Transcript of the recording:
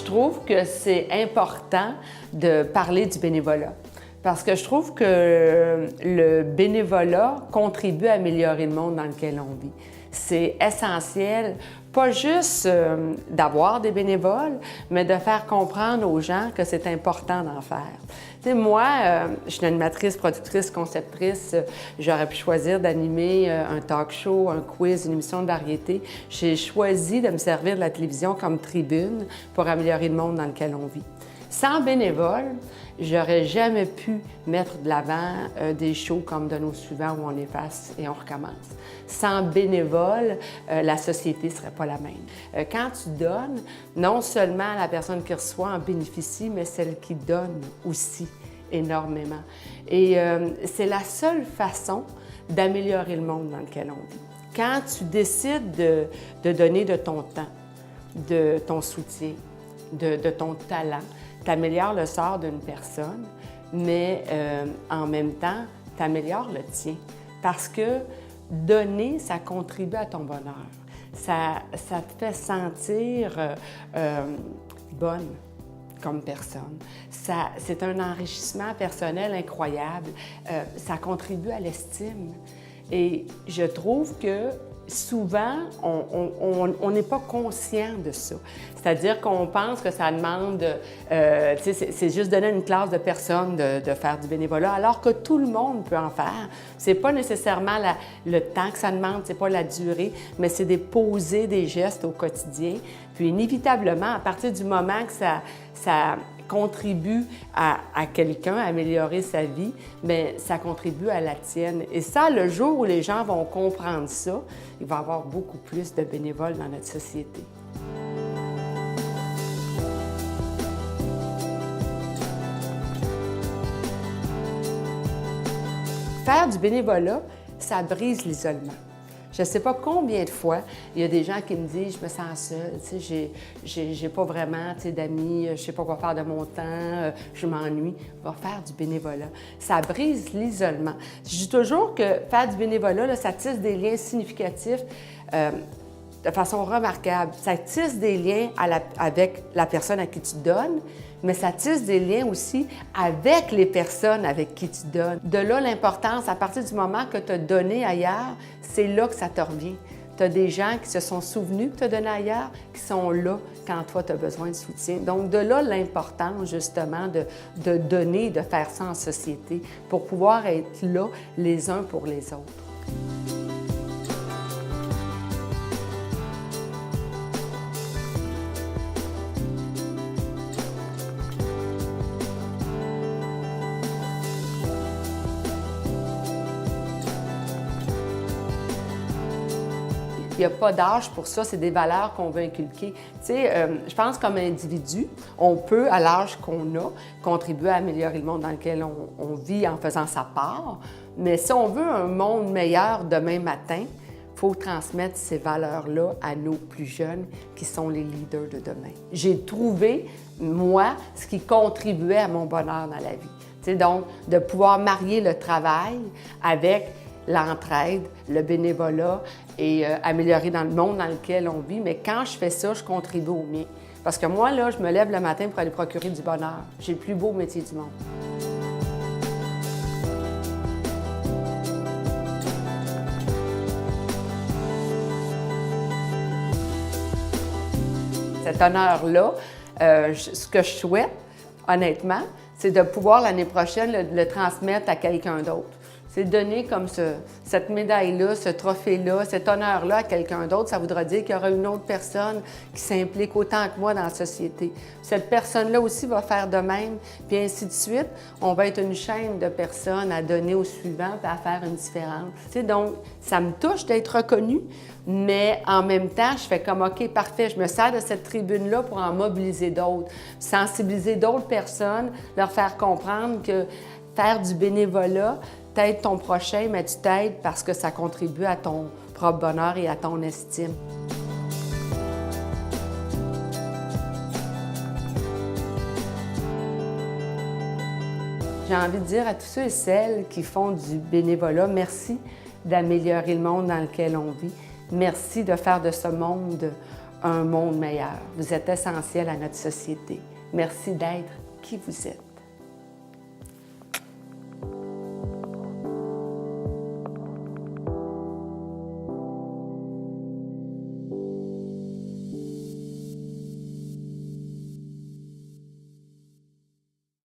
je trouve que c'est important de parler du bénévolat. Parce que je trouve que le bénévolat contribue à améliorer le monde dans lequel on vit. C'est essentiel, pas juste d'avoir des bénévoles, mais de faire comprendre aux gens que c'est important d'en faire. Tu sais, moi, je suis une animatrice, productrice, conceptrice. J'aurais pu choisir d'animer un talk show, un quiz, une émission de variété. J'ai choisi de me servir de la télévision comme tribune pour améliorer le monde dans lequel on vit. Sans bénévoles, j'aurais jamais pu mettre de l'avant des shows comme de nos suivants où on efface et on recommence. Sans bénévoles, la société ne serait pas la même. Quand tu donnes, non seulement la personne qui reçoit en bénéficie, mais celle qui donne aussi énormément. Et c'est la seule façon d'améliorer le monde dans lequel on vit. Quand tu décides de donner de ton temps, de ton soutien, de ton talent, tu améliores le sort d'une personne, mais en même temps, tu améliores le tien. Parce que donner, ça contribue à ton bonheur. Ça te fait sentir bonne comme personne. C'est un enrichissement personnel incroyable. Ça contribue à l'estime. Et je trouve que souvent, on n'est pas conscient de ça. C'est-à-dire qu'on pense que ça demande, c'est juste donner à une classe de personnes de faire du bénévolat, alors que tout le monde peut en faire. C'est pas nécessairement le temps que ça demande, c'est pas la durée, mais c'est de poser des gestes au quotidien. Puis inévitablement, à partir du moment que ça contribue à quelqu'un, à améliorer sa vie, bien, ça contribue à la tienne. Et ça, le jour où les gens vont comprendre ça, il va y avoir beaucoup plus de bénévoles dans notre société. Faire du bénévolat, ça brise l'isolement. Je ne sais pas combien de fois, il y a des gens qui me disent « je me sens seule, tu sais, j'ai pas vraiment d'amis, je ne sais pas quoi faire de mon temps, je m'ennuie ». Va faire du bénévolat. Ça brise l'isolement. Je dis toujours que faire du bénévolat, là, ça tisse des liens significatifs de façon remarquable. Ça tisse des liens avec la personne à qui tu donnes, mais ça tisse des liens aussi avec les personnes avec qui tu donnes. De là, l'importance, à partir du moment que tu as donné ailleurs, c'est là que ça te revient. Tu as des gens qui se sont souvenus que tu as donné ailleurs, qui sont là quand toi, tu as besoin de soutien. Donc, de là, l'importance, justement, de donner, de faire ça en société pour pouvoir être là les uns pour les autres. Il n'y a pas d'âge pour ça, c'est des valeurs qu'on veut inculquer. Tu sais, je pense comme individu, on peut, à l'âge qu'on a, contribuer à améliorer le monde dans lequel on vit en faisant sa part. Mais si on veut un monde meilleur demain matin, il faut transmettre ces valeurs-là à nos plus jeunes qui sont les leaders de demain. J'ai trouvé, moi, ce qui contribuait à mon bonheur dans la vie. Tu sais, donc, de pouvoir marier le travail avec l'entraide, le bénévolat et améliorer dans le monde dans lequel on vit. Mais quand je fais ça, je contribue au mien. Parce que moi, là, je me lève le matin pour aller procurer du bonheur. J'ai le plus beau métier du monde. Cet honneur-là, ce que je souhaite, honnêtement, c'est de pouvoir l'année prochaine le transmettre à quelqu'un d'autre. C'est donner comme cette médaille-là, ce trophée-là, cet honneur-là à quelqu'un d'autre. Ça voudra dire qu'il y aura une autre personne qui s'implique autant que moi dans la société. Cette personne-là aussi va faire de même, puis ainsi de suite. On va être une chaîne de personnes à donner au suivant et à faire une différence. Tu sais, donc, ça me touche d'être reconnue, mais en même temps, je fais comme « OK, parfait, je me sers de cette tribune-là pour en mobiliser d'autres, sensibiliser d'autres personnes, leur faire comprendre que faire du bénévolat, t'aides ton prochain, mais tu t'aides parce que ça contribue à ton propre bonheur et à ton estime. » J'ai envie de dire à tous ceux et celles qui font du bénévolat, merci d'améliorer le monde dans lequel on vit. Merci de faire de ce monde un monde meilleur. Vous êtes essentiel à notre société. Merci d'être qui vous êtes.